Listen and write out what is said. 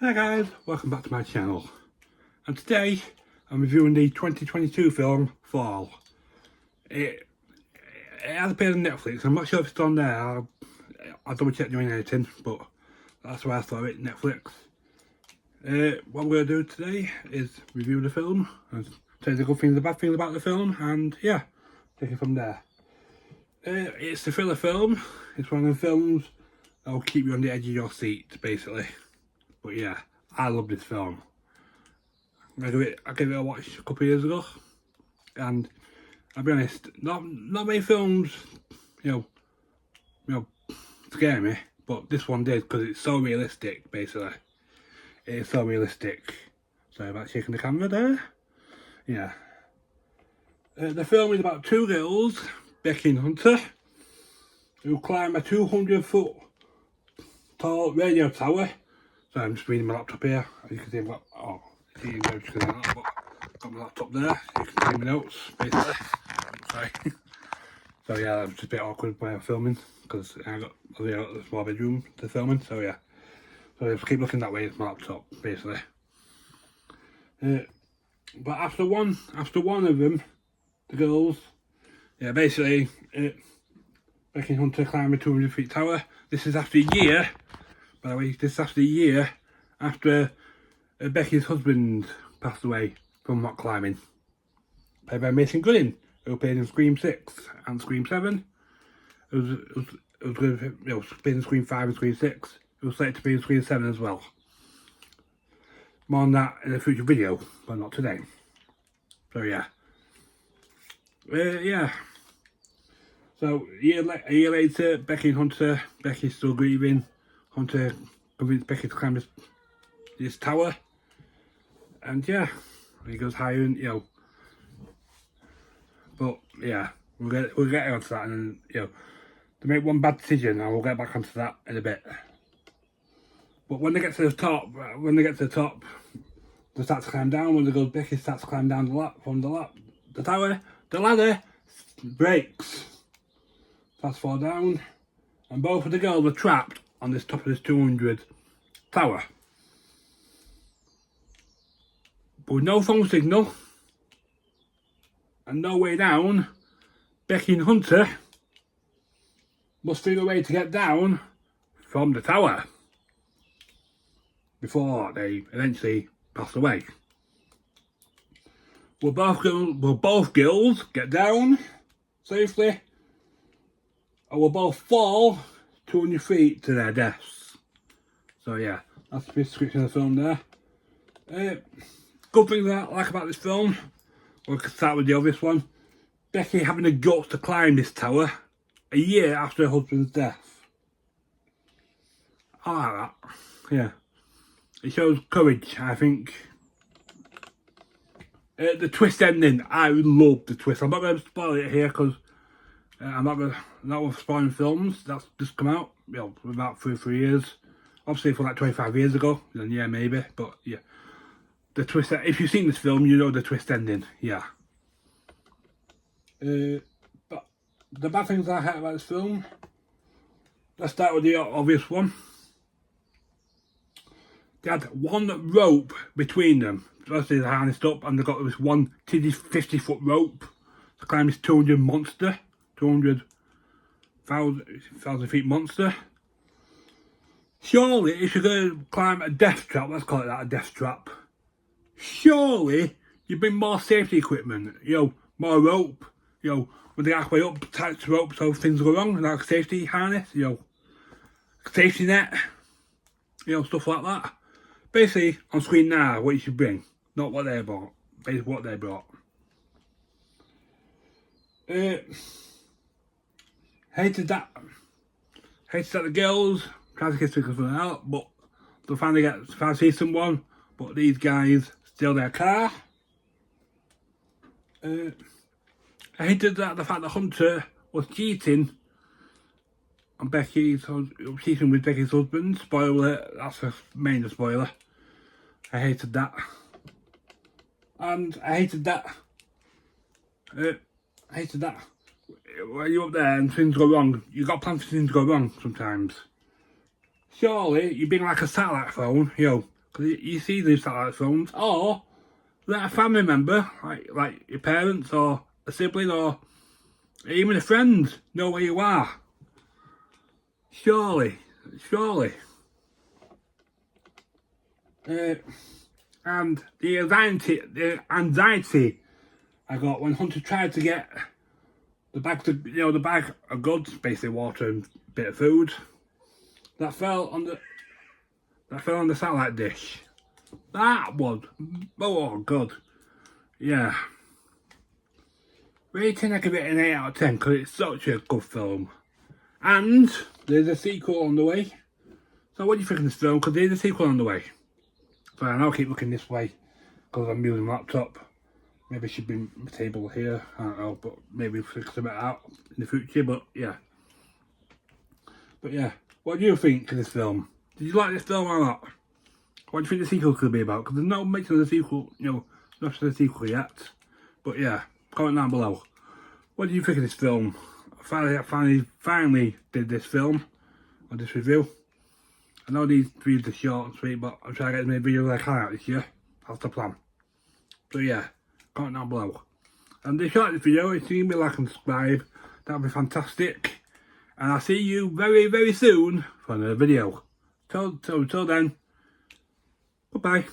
Hi guys, welcome back to my channel, and today I'm reviewing the 2022 film Fall. It has appeared on Netflix. I'm not sure if it's on there. I'll double check doing anything, but that's where I saw it, Netflix. What we're going to do today is review the film and say the good things, the bad things about the film, and yeah, take it from there. It's a thriller film. It's one of the films that will keep you on the edge of your seat, basically. But yeah, I love this film. I gave it a watch a couple of years ago, and I'll be honest, not many films, you know, scare me, but this one did because it's so realistic. Basically, it is so realistic. Sorry about shaking the camera there. Yeah. The film is about two girls, Becky and Hunter, who climb a 200-foot tall radio tower. So I'm just reading my laptop here. As you can see, I've got, got my laptop there. You can see my notes, basically. Sorry. So yeah, that was just a bit awkward when I'm filming because I got a small bedroom to filming. So yeah. So just keep looking that way. It's my laptop, basically. But after one of them, the girls, yeah, basically, Becky and Hunter climb a 200-foot tower. This is after a year. By the way, this is after a year after Becky's husband passed away from rock climbing. Played by Mason Gooding, who played in Scream 6 and Scream 7. It was good, played in Scream 5 and Scream 6. It was slated to be in Scream 7 as well. More on that in a future video, but not today. So yeah. Yeah. So a year later, Becky and Hunter, Becky's still grieving. Hunter convinced Becky to climb this tower, and yeah, he goes higher, and but yeah, we'll get onto that, and they make one bad decision, and we'll get back onto that in a bit. But when they get to the top, they start to climb down. When the girl Becky starts to climb down the tower, the ladder breaks, starts to fall down, and both of the girls are trapped on this top of this 200 tower. But with no phone signal and no way down, Becky and Hunter must figure a way to get down from the tower before they eventually pass away. Will both girls get down safely, or will both fall 200 feet to their deaths? So yeah, that's the description of the film there. Good things I like about this film, we can start with the obvious one. Becky having the guts to climb this tower a year after her husband's death. I like that. Yeah, it shows courage, I think. The twist ending, I love the twist. I'm not going to spoil it here because I'm not spoiling films that's just come out, about 3 or 4 years. Obviously, for like 25 years ago, then yeah, maybe. But yeah, the twist. If you've seen this film, you know the twist ending. Yeah. But the bad things I hate about this film. Let's start with the obvious one. They had one rope between them. Obviously, they're harnessed up, and they've got this one 50-foot rope to climb this 200,000 feet monster. Surely, if you're going to climb a death trap, let's call it that, a death trap, surely you bring more safety equipment, more rope, when they halfway up, tight rope so things go wrong, like a safety harness, safety net, stuff like that. Basically, on screen now, what you should bring, not what they bought, basically what they brought. Hated that the girls try to get something out, but they finally see someone, but these guys steal their car. I hated the fact that Hunter was cheating on cheating with Becky's husband. Spoiler, that's a major spoiler. I hated that. And I hated that. When you're up there and things go wrong, you've got plans for things to go wrong sometimes. Surely, you'd be like a satellite phone, Because you see these satellite phones, or let a family member, like your parents or a sibling or even a friend, know where you are. Surely. And the anxiety I got when Hunter tried to get the bag of goods, basically water and a bit of food, that fell on the satellite dish. That was, oh god, yeah. Rating, I give it an 8 out of 10 because it's such a good film. And there's a sequel on the way. So what do you think of this film? Because there's a sequel on the way. So I'll keep looking this way because I'm using my laptop. Maybe it should be my table here. I don't know, but maybe fix some of it out in the future. But yeah. What do you think of this film? Did you like this film or not? What do you think the sequel could be about? Because there's no mention of the sequel, not the sequel yet. But yeah, comment down below. What do you think of this film? I finally did this film, or this review. I know these videos are short and sweet, but I'm trying to get as many videos as I can out this year. That's the plan. So yeah, comment down below. And if you like this video, if you give me a like and subscribe, that would be fantastic. And I'll see you very, very soon for another video. Till then, goodbye.